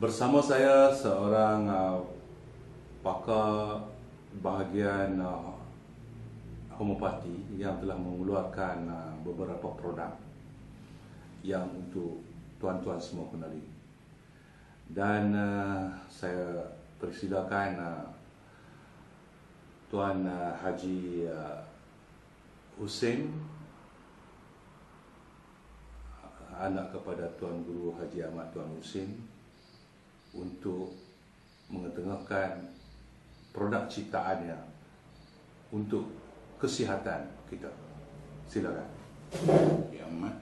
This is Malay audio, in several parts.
Bersama saya seorang pakar bahagian homopati yang telah mengeluarkan beberapa produk yang untuk tuan-tuan semua kenali. Dan saya persilakan Tuan Haji Hussein, anak kepada Tuan Guru Haji Ahmad Tuan Husin, untuk mengetengahkan produk ciptaannya untuk kesihatan kita. Silakan. Haji Ahmad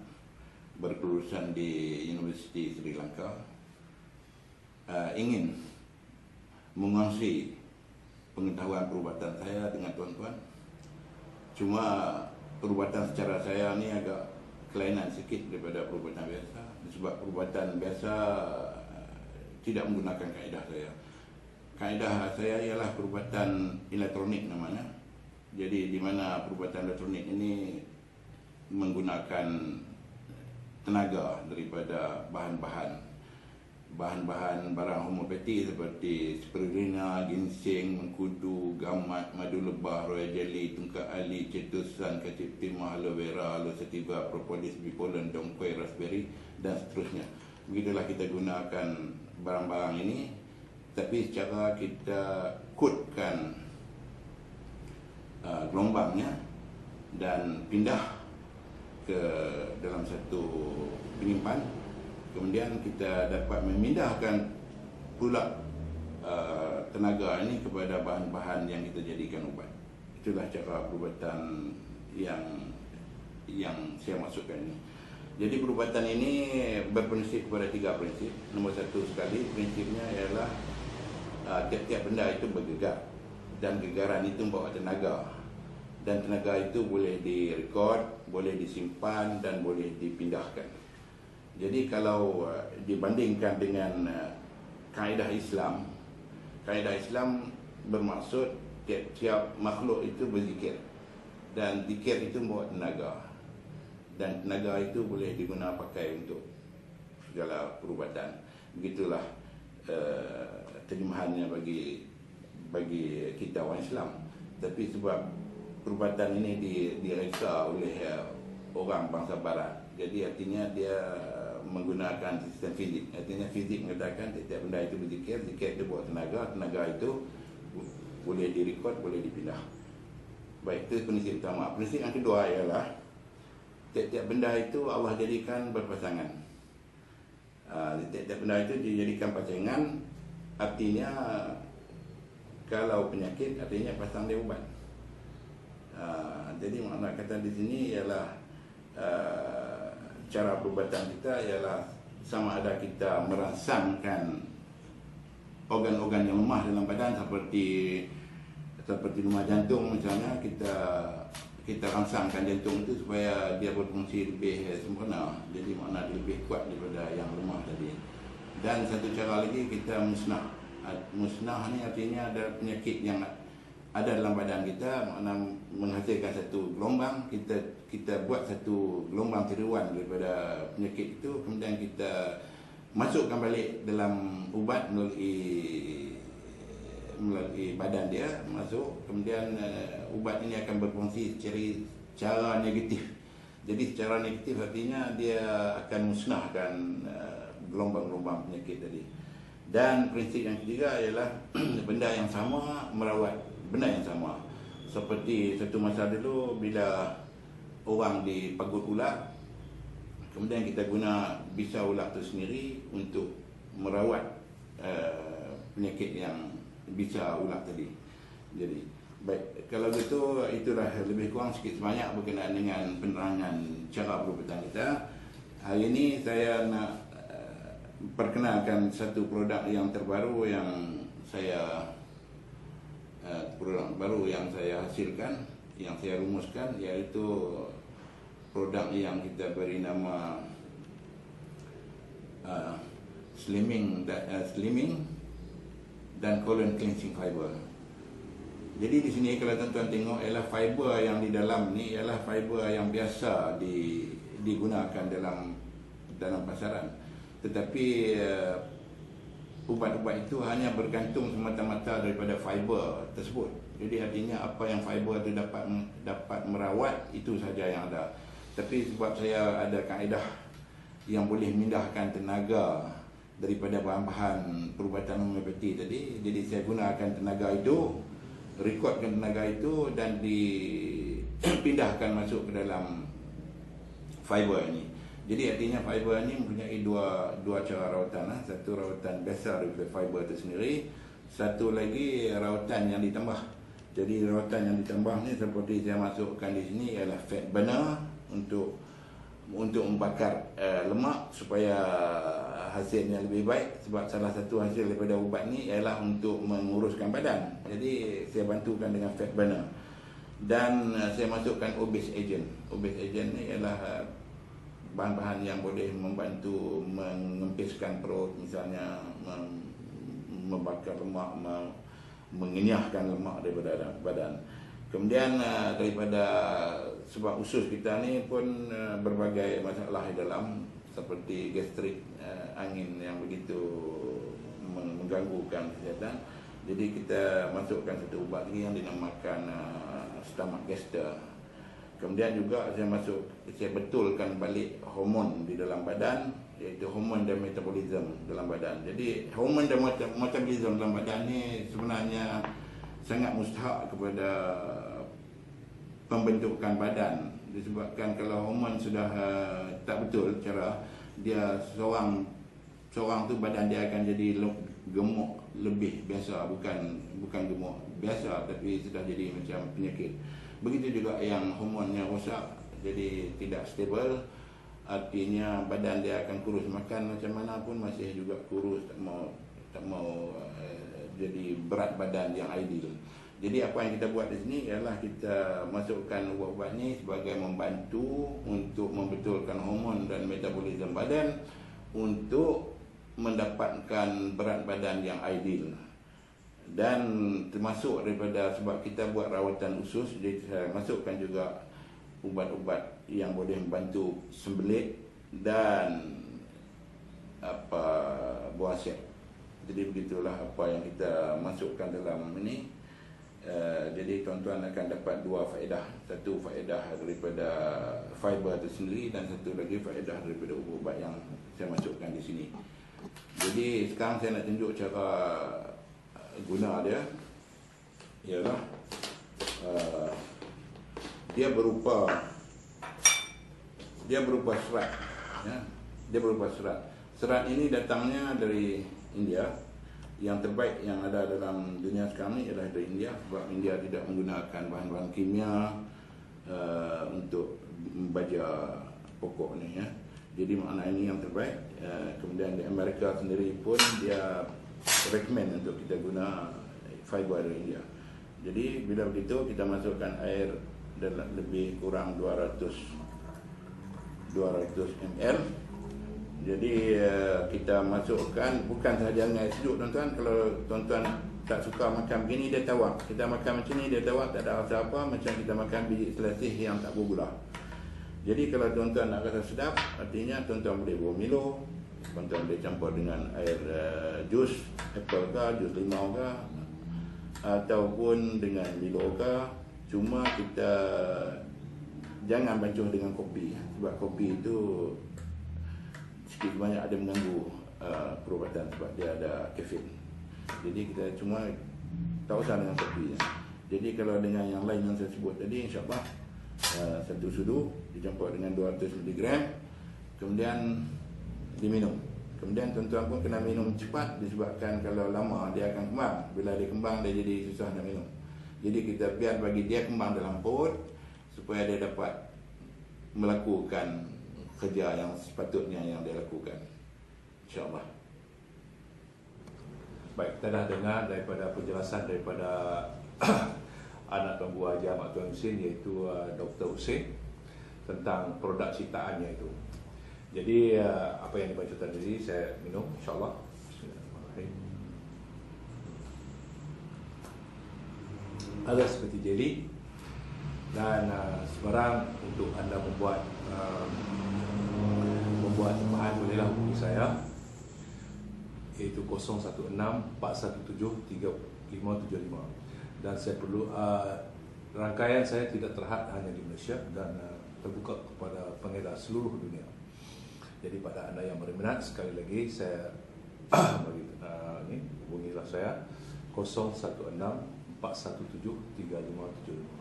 berkelulusan di Universiti Sri Lanka, ingin mengongsi pengetahuan perubatan saya dengan tuan-tuan. Cuma perubatan secara saya ni agak kelainan sikit daripada perubatan biasa, sebab perubatan biasa tidak menggunakan kaedah saya. Kaedah saya ialah perubatan elektronik namanya. Jadi di mana perubatan elektronik ini menggunakan tenaga daripada bahan-bahan barang homopati seperti spirulina, ginseng, mengkudu, gamat, madu lebah, royal jelly, tungkak ali, cetusan, kacip timah, aloe vera, aloe sativa, propolis, bipolen, dongquai, raspberry dan seterusnya. Begitulah kita gunakan barang-barang ini, tapi secara kita kodkan gelombangnya dan pindah ke dalam satu penyimpan. Kemudian kita dapat memindahkan pula tenaga ini kepada bahan-bahan yang kita jadikan ubat. Itulah cara perubatan yang saya maksudkan ini. Jadi perubatan ini berprinsip kepada 3 prinsip. Nombor 1 sekali, prinsipnya ialah tiap-tiap benda itu bergegar, dan gegaran itu membawa tenaga, dan tenaga itu boleh direkod, boleh disimpan dan boleh dipindahkan. Jadi kalau dibandingkan dengan kaedah Islam bermaksud tiap-tiap makhluk itu berzikir, dan zikir itu membawa tenaga, dan tenaga itu boleh digunakan pakai untuk segala perubatan. Begitulah terjemahannya bagi kita orang Islam. Tapi sebab perubatan ini direka oleh orang bangsa barat, jadi artinya dia menggunakan sistem fizik. Artinya fizik mengatakan setiap benda itu berzikir, zikir itu bawa tenaga, tenaga itu boleh direkod, boleh dipindah. Baik, itu prinsip pertama. Prinsip yang kedua ialah tiap-tiap benda itu Allah jadikan berpasangan. Tiap-tiap benda itu dijadikan pasangan, artinya kalau penyakit, artinya pasang dia ubat. Jadi makna kata di sini ialah cara perubatan kita ialah sama ada kita merangsangkan organ-organ yang lemah dalam badan, seperti lemah jantung misalnya, kita rangsangkan jantung itu supaya dia berfungsi lebih sempurna. Jadi makna dia lebih kuat daripada yang lemah tadi. Dan satu cara lagi, kita musnah. Musnah ni artinya ada penyakit yang ada dalam badan kita, makna menghasilkan satu gelombang, kita buat satu gelombang tiruan daripada penyakit itu, kemudian kita masukkan balik dalam ubat melalui badan dia masuk, kemudian ubat ini akan berfungsi secara negatif. Jadi secara negatif artinya dia akan musnahkan gelombang-gelombang penyakit tadi. Dan prinsip yang ketiga ialah benda yang sama merawat benda yang sama. Seperti satu masa dulu bila orang dipagut ular, kemudian kita guna bisa ular itu sendiri untuk merawat penyakit yang bisa ular tadi. Jadi baik, kalau gitu itulah lebih kurang sikit sebanyak berkenaan dengan penerangan cara perubatan kita. Hari ini saya nak perkenalkan satu produk yang terbaru yang saya hasilkan, yang saya rumuskan, iaitu produk yang kita beri nama slimming dan colon cleansing fiber. Jadi di sini kalau tuan-tuan tengok ialah fiber yang di dalam ni ialah fiber yang biasa digunakan dalam pasaran. Tetapi ubat-ubat itu hanya bergantung semata-mata daripada fiber tersebut. Jadi artinya apa yang fiber itu dapat merawat, itu saja yang ada. Tapi sebab saya ada kaedah yang boleh memindahkan tenaga daripada bahan-bahan perubatan homeopati tadi, jadi saya gunakan tenaga itu, rekodkan tenaga itu dan dipindahkan masuk ke dalam fiber ini. Jadi artinya fiber ini mempunyai dua cara rawatan. Satu rawatan biasa daripada fiber itu sendiri, satu lagi rawatan yang ditambah. Jadi rawatan yang ditambah ni seperti saya masukkan di sini ialah fat burner untuk membakar lemak supaya hasilnya lebih baik. Sebab salah satu hasil daripada ubat ni ialah untuk menguruskan badan. Jadi saya bantukan dengan fat burner. Dan saya masukkan obese agent. Obese agent ni ialah bahan-bahan yang boleh membantu mengempiskan perut, misalnya membakar lemak, mengenyahkan lemak daripada badan. Kemudian daripada sebab usus kita ni pun berbagai masalah di dalam, seperti gastrik, angin yang begitu mengganggukan kesihatan. Jadi kita masukkan satu ubat lagi yang dinamakan stomach gaster. Kemudian juga saya betulkan balik hormon di dalam badan, iaitu hormon dan metabolism dalam badan. Jadi hormon dan metabolism dalam badan ni sebenarnya sangat mustahak kepada pembentukan badan. Disebabkan kalau hormon sudah tak betul cara, dia seorang tu badan dia akan jadi gemuk lebih biasa, bukan gemuk biasa tapi sudah jadi macam penyakit. Begitu juga yang hormonnya rosak, jadi tidak stabil, artinya badan dia akan kurus, makan macam mana pun masih juga kurus, tak mau jadi berat badan yang ideal. Jadi apa yang kita buat di sini ialah kita masukkan ubat-ubat ni sebagai membantu untuk membetulkan hormon dan metabolisme badan untuk mendapatkan berat badan yang ideal. Dan termasuk daripada sebab kita buat rawatan usus, jadi saya masukkan juga ubat-ubat yang boleh membantu sembelit dan buah siap. Jadi begitulah apa yang kita masukkan dalam ini. Jadi tuan-tuan akan dapat dua faedah. Satu faedah daripada fiber itu sendiri dan satu lagi faedah daripada ubat-ubat yang saya masukkan di sini. Jadi sekarang saya nak tunjuk cara guna dia. Ialah dia berupa serat, ya. Dia berupa serat. Serat ini datangnya dari India. Yang terbaik yang ada dalam dunia sekarang ni ialah dari India, sebab India tidak menggunakan bahan-bahan kimia untuk membaja pokok ni, ya. Jadi makna ini yang terbaik. Kemudian di Amerika sendiri pun dia recommend untuk kita guna fiber dari India. Jadi bila begitu kita masukkan air dalam lebih kurang 200 ml. Jadi kita masukkan bukan sahaja dengan air sejuk, tuan-tuan. Kalau tuan-tuan tak suka makan begini, dia tawar. Kita makan macam ni, dia tawar, tak ada rasa apa, macam kita makan biji selasih yang tak bergula. Jadi kalau tuan-tuan nak rasa sedap, artinya tuan-tuan boleh buat Milo, tuan-tuan boleh campur dengan air jus apple ke, jus limau ke, ataupun dengan Milo ke. Cuma kita jangan bancuh dengan kopi, sebab kopi itu sedikit banyak ada mengganggu perubatan sebab dia ada kafein. Jadi kita cuma tak usah dengan kopi, ya. Jadi kalau dengan yang lain yang saya sebut tadi, insyaAllah satu sudu dicampur dengan 200 mg, kemudian diminum. Kemudian tuan-tuan pun kena minum cepat, disebabkan kalau lama dia akan kembang. Bila dia kembang, dia jadi susah nak minum. Jadi kita biar bagi dia kembang dalam perut supaya dia dapat melakukan kerja yang sepatutnya yang dia lakukan, insyaAllah. Baik, kita dah dengar daripada penjelasan daripada anak Tuan Guru Haji Ahmad Tuan Husin, iaitu Dr. Husin, tentang produk ciptaannya itu. Jadi apa yang dibaca tadi saya minum, insyaAllah. Bismillahirrahmanirrahim. Agak seperti jeli. Dan sekarang untuk anda membuat bahan bolehlah hubungi saya, iaitu 016-417-3575. Dan saya perlu rangkaian saya tidak terhad hanya di Malaysia dan terbuka kepada pengedar seluruh dunia. Jadi pada anda yang berminat, sekali lagi saya bagi ini hubungilah saya 016-417-3575.